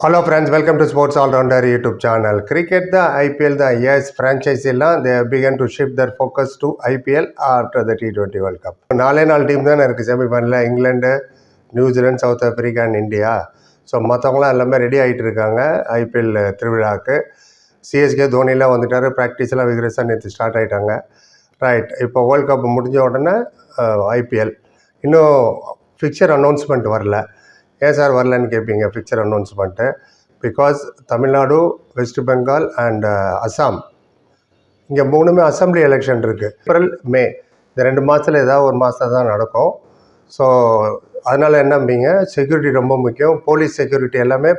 Hello friends, welcome to Sports All Rounder YouTube channel. Cricket, the IPL, the yes franchise they have begun to shift their focus to IPL after the T20 World Cup. நாலே team தான் இருக்குது செமிஃபைனலில், England, New Zealand, South Africa and India. So மற்றவங்களாம் எல்லாமே ready ஆகிட்டு இருக்காங்க IPL திருவிழாவுக்கு. CSK தோனிலாம் வந்துட்டார், ப்ராக்டிஸ்லாம் விக்ரஸாக நேற்று ஸ்டார்ட் ஆகிட்டாங்க. ரைட், இப்போ வேர்ல்ட் கப் முடிஞ்ச உடனே ஐபிஎல். இன்னும் ஃபிக்சர் அனௌன்ஸ்மெண்ட் வரல. ஏன் சார் வரலன்னு கேட்பீங்க. Fixture announcement because Tamil Nadu, west Bengal and Assam, இங்கே மூணுமே அசம்பிளி எலெக்ஷன் இருக்குது. ஏப்ரல், மே இந்த 2 மாதத்தில் ஏதாவது ஒரு மாதம் தான் நடக்கும். ஸோ அதனால் என்னம்பிங்க, செக்யூரிட்டி ரொம்ப முக்கியம். போலீஸ் செக்யூரிட்டி எல்லாமே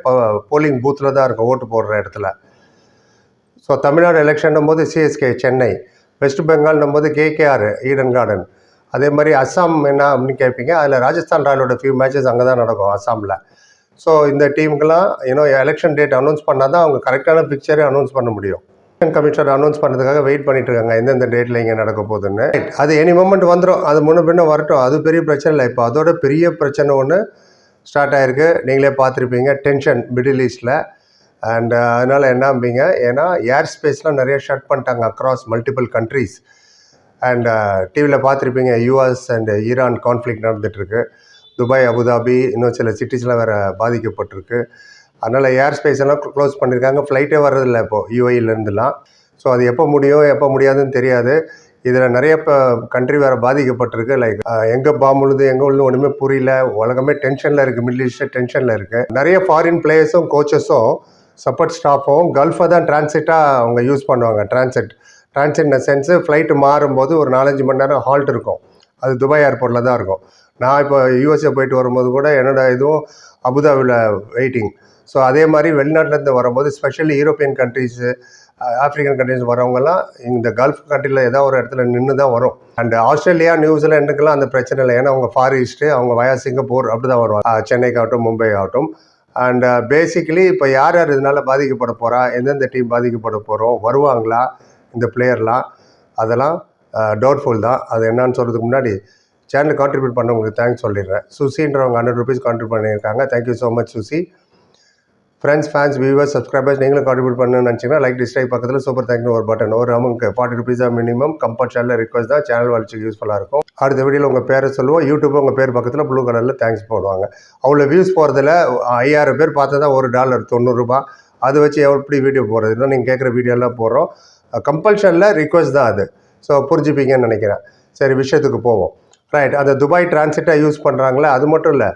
போலிங் பூத்தில் தான் இருக்கும், ஓட்டு போடுற இடத்துல. ஸோ தமிழ்நாடு எலெக்ஷன் போது சிஎஸ்கே சென்னை, வெஸ்ட் பெங்கால்னும் போது கேகேஆர் ஈடன் கார்டன், அதே மாதிரி அஸ்ஸாம் என்ன அப்படின்னு கேட்பீங்க. அதில் ராஜஸ்தான் ராயலோட ஃபியூ மேட்சஸ் அங்கே தான் நடக்கும் அஸ்ஸாமில். ஸோ இந்த டீமுக்கெல்லாம் எலெக்ஷன் டேட் அனௌன்ஸ் பண்ணால் தான் அவங்க கரெக்டான பிக்சரே அனௌன்ஸ் பண்ண முடியும். எலெக்ஷன் கமிஷனர் அனௌன்ஸ் பண்ணுறதுக்காக வெயிட் பண்ணிட்டு இருக்காங்க, எந்தெந்த டேட்டில் இங்கே நடக்க போகுதுன்னு. அது எனி மொமெண்ட் வந்துடும், அது முன்ன பின்ன வரட்டும், அது பெரிய பிரச்சனை இல்லை. இப்போ அதோட பெரிய பிரச்சனை ஒன்று ஸ்டார்ட் ஆகிருக்கு, நீங்களே பார்த்துருப்பீங்க, டென்ஷன் மிடில் ஈஸ்டில். அண்ட் அதனால் என்னம்பிங்க, ஏன்னா ஏர் ஸ்பேஸ்லாம் நிறைய ஷட் பண்ணிட்டாங்க அக்ராஸ் மல்டிபிள் கண்ட்ரீஸ். அண்ட் டிவியில் பார்த்துருப்பீங்க, யூஎஸ் அண்ட் ஈரான் கான்ஃப்ளிக்ட் நடந்துகிட்ருக்கு. துபாய், அபுதாபி, இன்னும் சில சிட்டிஸ்லாம் வேறு பாதிக்கப்பட்டிருக்கு. அதனால் ஏர் ஸ்பேஸ் எல்லாம் க்ளோஸ் பண்ணியிருக்காங்க. ஃப்ளைட்டே வர்றதில்லை இப்போது யூஏஇலேருந்துலாம். ஸோ அது எப்போ முடியும் எப்போ முடியாதுன்னு தெரியாது. இதில் நிறைய கண்ட்ரி வேறு பாதிக்கப்பட்டிருக்கு. லைக் எங்கே பாம்பு உழுது எங்கே உழுது ஒன்றுமே புரியல. உலகமே டென்ஷனில் இருக்குது, மிடில் ஈஸ்ட்டு டென்ஷனில் இருக்குது. நிறைய ஃபாரின் பிளேயர்ஸும் கோச்சஸும் சப்போர்ட் ஸ்டாஃபும் கல்ஃபை தான் டிரான்சிட்டாக அவங்க யூஸ் பண்ணுவாங்க. டிரான்சிட்ன சென்ஸு ஃப்ளைட்டு மாறும்போது ஒரு 4-5 மணி நேரம் ஹால்ட் இருக்கும். அது துபாய் ஏர்போர்ட்டில் தான் இருக்கும். நான் இப்போ யூஎஸ்ஏ போயிட்டு வரும்போது கூட என்னோடய இதுவும் அபுதாபியில் வெயிட்டிங். ஸோ அதே மாதிரி வெளிநாட்டிலேருந்து வரும்போது specially European countries, African countries வரவங்கெல்லாம் இந்த கல்ஃப் கண்ட்ரியில் ஏதாவது ஒரு இடத்துல நின்று தான் வரும். அண்ட் ஆஸ்திரேலியா, நியூசிலாண்டுக்கெல்லாம் அந்த பிரச்சனை இல்லை, ஏன்னா அவங்க ஃபார் ஈஸ்ட்டு, அவங்க வயா சிங்கப்பூர் அப்படி தான் வருவாங்க, சென்னைக்காகட்டும் மும்பை ஆகட்டும். அண்ட் பேசிக்கலி இப்போ யார் யார் இதனால் பாதிக்கப்பட போகிறா, எந்தெந்த டீம் பாதிக்கப்பட போகிறோம், வருவாங்களா இந்த பிளேயர்லாம், அதெல்லாம் டவுட்ஃபுல் தான். அது என்னன்னு சொல்கிறதுக்கு முன்னாடி சேனல் கான்ட்ரிபியூட் பண்ணவங்களுக்கு தேங்க்ஸ் சொல்லிடுறேன். சுசின்றவங்க 100 ரூபீஸ் கான்ட்ரிபியூட் பண்ணியிருக்காங்க. Thank you so much Suchi. Friends, fans, viewers, subscribers, நீங்களும் கான்ட்ரிபியூட் பண்ணணும்னு நினச்சிங்கன்னா லைக், டிஸ்லைக் பக்கத்தில் சூப்பர் தேங்க்னு ஒரு பட்டன். ஒரு அமௌண்ட் 40 ரூபீஸ் தான் மினிமம். கம்பல்சரியில் ரிக்வஸ்ட் தான், சேனல் வளர்ச்சிக்கு யூஸ்ஃபுல்லாக இருக்கும். அடுத்த வீடியோவில் உங்கள் பேரை சொல்லுவோம். யூடியூப் உங்கள் பேர் பக்கத்தில் ப்ளூ கலரில் தேங்க்ஸ் போடுவாங்க. அவ்வளோ வியூஸ் போகிறதுல 5000 பேர் பார்த்தா தான் $1 $90. அதை வச்சு எப்படி வீடியோ போடுறது? இன்னும் நீங்கள் கேட்குற வீடியோலாம் போடுறோம். கம்பல்ஷனில் ரிக்வஸ்ட் தான் அது. ஸோ புரிஞ்சுப்பீங்கன்னு நினைக்கிறேன். சரி, விஷயத்துக்கு போவோம். ரைட், அந்த துபாய் டிரான்சிட்டாக யூஸ் பண்ணுறாங்களே, அது மட்டும் இல்லை,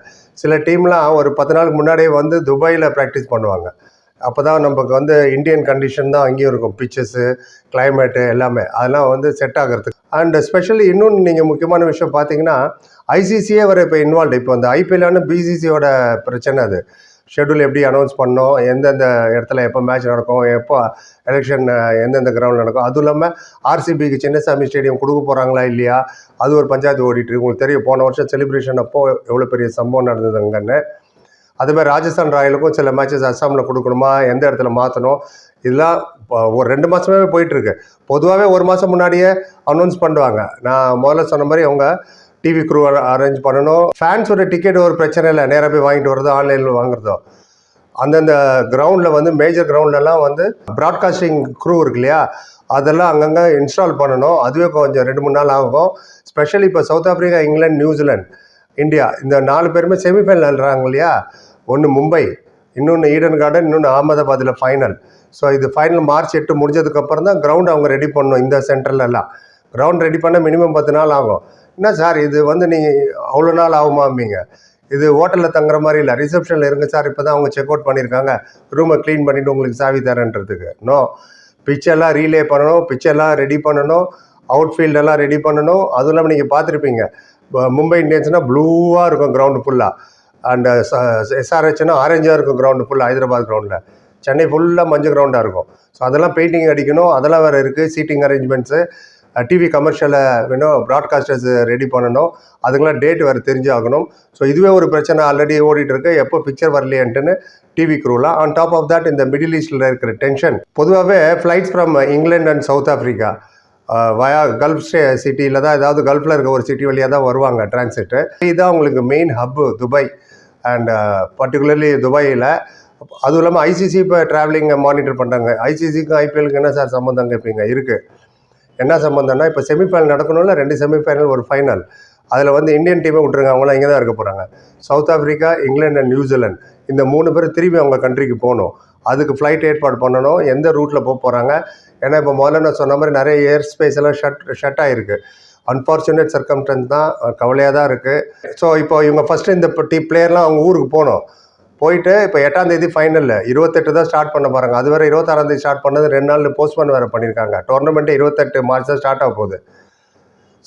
சில டீம்லாம் ஒரு 10 நாளுக்கு முன்னாடியே வந்து துபாயில் ப்ராக்டிஸ் பண்ணுவாங்க. அப்போ தான் நமக்கு இந்தியன் கண்டிஷன் தான் அங்கேயும் இருக்கும், பிச்சஸ்ஸு, கிளைமேட்டு எல்லாமே, அதெல்லாம் செட் ஆகிறதுக்கு. அண்ட் ஸ்பெஷலி இன்னொன்று நீங்கள் முக்கியமான விஷயம் பார்த்தீங்கன்னா, ஐசிசியே வர இப்போ இன்வால்வ். இப்போ அந்த ஐபிஎல்லான பிசிசியோட பிரச்சனை. அது ஷெட்யூல் எப்படி அனௌன்ஸ் பண்ணோம், எந்தெந்த இடத்துல எப்போ மேட்ச் நடக்கும், எப்போ எலெக்ஷன் எந்தெந்த கிரவுண்ட் நடக்கும், அதுவும் இல்லாமல் ஆர்சிபிக்கு சின்னசாமி ஸ்டேடியம் கொடுக்க போகிறாங்களா இல்லையா, அது ஒரு பஞ்சாயத்து ஓடிட்டு. உங்களுக்கு தெரியும், போன வருஷம் செலிப்ரேஷன் அப்போது எவ்வளோ பெரிய சம்பவம் நடந்ததுங்கன்னு. அதுமாதிரி ராஜஸ்தான் ராயலுக்கும் சில மேட்சஸ் அஸ்ஸாமில் கொடுக்கணுமா, எந்த இடத்துல மாற்றணும், இதெல்லாம் ஒரு 2 மாதமாகவே போயிட்டுருக்கு. பொதுவாகவே 1 மாதம் முன்னாடியே அனௌன்ஸ் பண்ணுவாங்க. நான் முதல்ல சொன்ன மாதிரி அவங்க டிவி க்ரூ அரேஞ்ச் பண்ணணும். ஃபேன்ஸோட டிக்கெட் ஒரு பிரச்சனை இல்லை, நேராக போய் வாங்கிட்டு வரதோ ஆன்லைனில் வாங்குறதோ. அந்தந்த கிரவுண்டில் மேஜர் கிரவுண்ட்லலாம் ப்ராட்காஸ்டிங் க்ரூ இருக்கு இல்லையா, அதெல்லாம் அங்கங்கே இன்ஸ்டால் பண்ணணும். அதுவே கொஞ்சம் 2-3 நாள் ஆகும். ஸ்பெஷலி இப்போ south Africa, England, New Zealand, India, இந்த 4 பேருமே செமிஃபைனல் விளையாடுறாங்க இல்லையா. ஒன்று மும்பை, இன்னொன்று ஈடன் கார்டன், இன்னொன்று அகமதாபாத்தில் ஃபைனல். ஸோ இது ஃபைனல் மார்ச் 8 முடிஞ்சதுக்கப்புறம் தான் கிரவுண்ட் அவங்க ரெடி பண்ணணும். இந்த சென்டர்லலாம் கிரவுண்ட் ரெடி பண்ண மினிமம் 10 நாள் ஆகும். என்ன சார் இது நீங்கள் அவ்வளோ நாள் ஆகுமாம்பிங்க. இது ஹோட்டலில் தங்குற மாதிரி இல்லை, ரிசப்ஷனில் இருங்க சார், இப்போ தான் அவங்க செக் அவுட் பண்ணியிருக்காங்க, ரூமை க்ளீன் பண்ணிவிட்டு உங்களுக்கு சாவி தரேன்றதுக்கு. நோ, பிச்செல்லாம் ரீலே பண்ணணும், பிச்செல்லாம் ரெடி பண்ணணும், அவுட்ஃபீல்டெல்லாம் ரெடி பண்ணணும். அதுவும் இல்லாமல் நீங்கள் பார்த்துருப்பீங்க, மும்பை இந்தியன்ஸ்னால் ப்ளூவாக இருக்கும் கிரவுண்டு ஃபுல்லாக. அண்ட் எஸ்ஆர்ஹெச்னா ஆரஞ்சாக இருக்கும் கிரவுண்டு ஃபுல்லாக. ஹைதராபாத் கிரவுண்டில், சென்னை ஃபுல்லாக மஞ்சள் கிரவுண்டாக இருக்கும். ஸோ அதெல்லாம் பெயிண்டிங் அடிக்கணும், அதெல்லாம் வேறு இருக்குது. சீட்டிங் அரேஞ்ச்மெண்ட்ஸு, டிவி கமர்ஷியலை ப்ராட்காஸ்டர்ஸ் ரெடி பண்ணணும், அதுக்கெல்லாம் டேட் வேறு தெரிஞ்சாகணும். ஸோ இதுவே ஒரு பிரச்சனை ஆல்ரெடி ஓடிட்டுருக்கு, எப்போ பிக்சர் வரலையன்ட்டுன்னு டிவி க்ரூலாம். ஆன் டாப் ஆஃப் தட் இந்த மிடில் ஈஸ்டில் இருக்கிற டென்ஷன். பொதுவாகவே flights from England and South Africa via Gulf சிட்டியில் தான், ஏதாவது கல்ஃபில் இருக்க ஒரு சிட்டி வழியாக தான் வருவாங்க டிரான்சிட்டு. இதுதான் உங்களுக்கு main hub Dubai. And particularly துபாயில் அதுவும் இல்லாமல் ஐசிசி இப்போ ட்ராவலிங்கை மானிட்டர் பண்ணுறாங்க. ஐசிசிக்கும் ஐபிஎலுக்கு என்ன சார் சம்மந்தம் கேட்பீங்க? இருக்குது. என்ன சம்மந்தம்னா, இப்போ செமிஃபைனல் நடக்கணும்ல, 2 செமிஃபைனல் ஒரு ஃபைனல். அதில் வந்து இந்தியன் டீமை விட்டுருங்க, அவங்களாம் இங்கே தான் இருக்க போகிறாங்க. South Africa, England and New Zealand இந்த 3 பேர் திரும்பி அவங்க கண்ட்ரிக்கு போகணும். அதுக்கு ஃப்ளைட் ஏற்பாடு பண்ணணும். எந்த ரூட்டில் போக போகிறாங்க? ஏன்னா இப்போ முதல்ல நான் சொன்ன மாதிரி நிறைய ஏர் ஸ்பேஸ் எல்லாம் ஷட் ஆகிருக்கு. அன்ஃபார்ச்சுனேட் சர்க்கம்ஸ்டன்ஸ் தான், கவலையாக தான் இருக்குது. ஸோ இப்போ இவங்க ஃபஸ்ட்டு இந்த பிளேயர்லாம் அவங்க ஊருக்கு போகணும். போயிட்டு இப்போ 8ஆம் தேதி ஃபைனலில் 28 தான் ஸ்டார்ட் பண்ண போகிறாங்க. அது வேறு 26ஆம் தேதி ஸ்டார்ட் பண்ணது 2 நாள் போஸ்ட்போன் வேறு பண்ணியிருக்காங்க. டோர்னமெண்ட்டு 28 மார்ச் தான் ஸ்டார்ட் ஆக போகுது.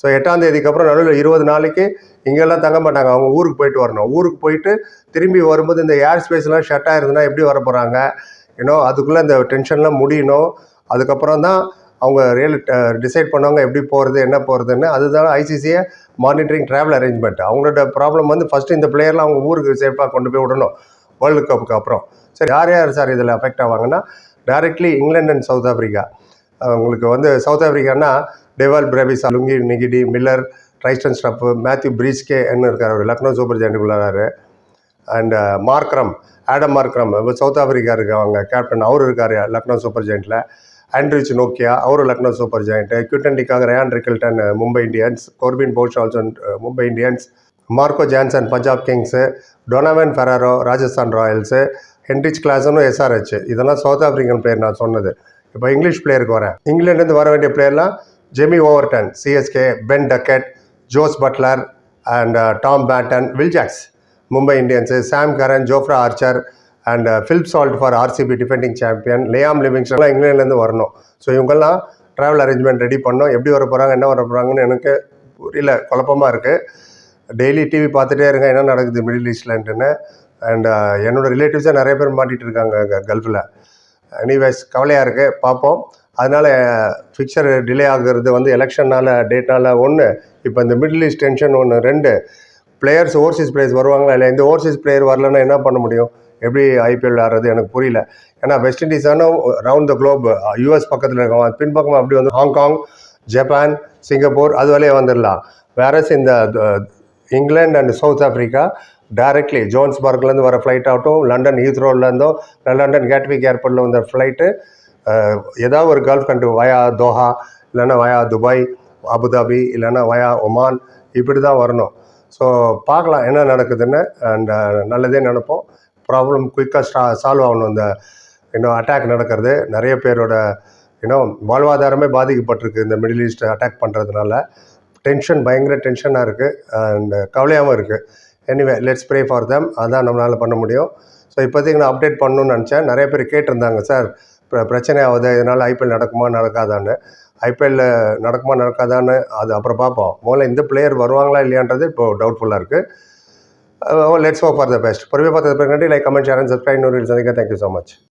ஸோ 8ஆம் தேதிக்கு அப்புறம் நடுவில் 20 நாளைக்கு இங்கெல்லாம் தங்க மாட்டாங்க. அவங்க ஊருக்கு போயிட்டு வரணும். ஊருக்கு போயிட்டு திரும்பி வரும்போது இந்த ஏர் ஸ்பேஸ்லாம் ஷட் ஆயிருந்துன்னா எப்படி வர போகிறாங்க? அதுக்குள்ளே இந்த டென்ஷன்லாம் முடியணும். அதுக்கப்புறம் தான் அவங்க டிசைட் பண்ணுவாங்க எப்படி போகிறது, என்ன போகிறதுன்னு. அதுதான் ஐசிசியை மானிட்டரிங் ட்ராவல் அரேஞ்ச்மெண்ட். அவங்களோட ப்ராப்ளம் வந்து ஃபஸ்ட்டு இந்த பிளேயர்லாம் அவங்க ஊருக்கு சேஃபாக கொண்டு போய் விடணும் வேர்ல்டு கப்புக்கு அப்புறம். சரி, யார் யார் சார் இதில் அஃபெக்ட் ஆவாங்கன்னா, directly England and South Africa. உங்களுக்கு வந்து சவுத் ஆஃப்ரிக்கானா Dewald Brevis, Lungi Ngidi, Miller, Tristan Stubbs, Matthew Breetzke என்ன இருக்கார், அவர் லக்னோ சூப்பர் ஜெயண்ட்டுக்குள்ள வராரு. And Markram, Aiden Markram South Africa இருக்காங்க கேப்டன், அவர் இருக்கார் லக்னோ சூப்பர் ஜெயண்ட்டில். ஆண்ட்ரிச் நோக்கியா, அவரும் லக்னோ சூப்பர் ஜெயண்ட்டு. கியூட்டன்டிக்காக Ryan Rickelton, Mumbai Indians. Corbin Bosch also Mumbai Indians. Marco Jansen, Punjab Kings. Donovan Ferreira, Rajasthan Royals. Heinrich கிளாசனும் SRH. இதெல்லாம் சவுத் ஆஃப்ரிக்கன் பிளேயர் நான் சொன்னது. இப்போ இங்கிலீஷ் பிளேயருக்கு வரேன். இங்கிலாந்துலேருந்து வர வேண்டிய பிளேயர்லாம் Jamie Overton, CSK. Ben Duckett, Jos Buttler and Tom Banton. Will Jacks, Mumbai Indians. Sam Curran, Jofra Archer and Philip Salt for RCB defending champion. Liam லிவிங்ஸ்டன்லாம் இங்கிலாந்துலேருந்து வரணும். ஸோ இவங்கெல்லாம் ட்ராவல் அரேஞ்ச்மெண்ட் ரெடி பண்ணோம். எப்படி வர போகிறாங்க, என்ன வர போகிறாங்கன்னு எனக்கு புரியல, குழப்பமாக இருக்குது. டெய்லி டிவி பார்த்துட்டே இருங்க என்ன நடக்குது மிடில் ஈஸ்ட்லன்ட்டுன்னு. அண்ட் என்னோடய ரிலேட்டிவ்ஸாக நிறைய பேர் மாட்டிகிட்டு இருக்காங்க கல்ஃபில். எனிவேஸ், கவலையாக இருக்குது, பார்ப்போம். அதனால் ஃபிக்சர் டிலே ஆகுறது வந்து எலெக்ஷனால் டேட்னால் ஒன்று. இப்போ இந்த மிடில் ஈஸ்ட் டென்ஷன் ஒன்று. 2 பிளேயர்ஸ், ஓவர்சீஸ் பிளேயர்ஸ் வருவாங்களா இல்லை? இந்த ஓவர்சீஸ் பிளேயர் வரலன்னா என்ன பண்ண முடியும்? எப்படி ஐபிஎல் ஆடுறது எனக்கு புரியல. ஏன்னா வெஸ்ட் இண்டீஸ் ஆனால் ரவுண்ட் த குளோப், யூஎஸ் பக்கத்தில் இருக்கோம், பின்பக்கம் அப்படி வந்து ஹாங்காங், ஜப்பான், சிங்கப்பூர் அது வழியே வந்துடலாம். வேறஸ் இந்த England and South Africa directly ஜோன்ஸ்பர்க்லேருந்து வர ஃப்ளைட் ஆகட்டும், லண்டன் ஹீத்ரோலேருந்தோ, லண்டன் கேட்விக் ஏர்போர்ட்டில் வந்த ஃப்ளைட்டு ஏதாவது ஒரு கல்ஃப் கண்ட்ரி வயா தோஹா, இல்லைன்னா வயா துபாய், அபுதாபி, இல்லைன்னா வயா ஒமான், இப்படி தான் வரணும். ஸோ பார்க்கலாம் என்ன நடக்குதுன்னு. அண்ட் நல்லதே நினைப்போம். ப்ராப்ளம் குயிக்காக சால்வ் ஆகணும். இந்த அட்டாக் நடக்கிறது நிறைய பேரோட வாழ்வாதாரமே பாதிக்கப்பட்டிருக்கு இந்த மிடில் ஈஸ்ட் அட்டாக் பண்ணுறதுனால. பயங்கர டென்ஷனாக இருக்குது அண்ட் கவலையாகவும் இருக்குது. Anyway, let's pray for them. அதான் நம்மளால் பண்ண முடியும். ஸோ இப்போதைக்கு நான் அப்டேட் பண்ணணும்னு நினச்சேன். நிறைய பேர் கேட்டிருந்தாங்க, சார் பிரச்சனை ஆகுது, இதனால் ஐபிஎல் நடக்குமா நடக்காதான்னு. ஐபிஎல் நடக்குமா நடக்காதான்னு அது அப்புறம் பார்ப்போம். முதல்ல இந்த பிளேயர் வருவாங்களா இல்லையான்றது இப்போது டவுட்ஃபுல்லாக இருக்குது. Let's hope for the best. பொறுமையாக பார்த்தது நன்றி. Like, comment, share and subscribe. இன்னொரு சந்திக்க. Thank you so much.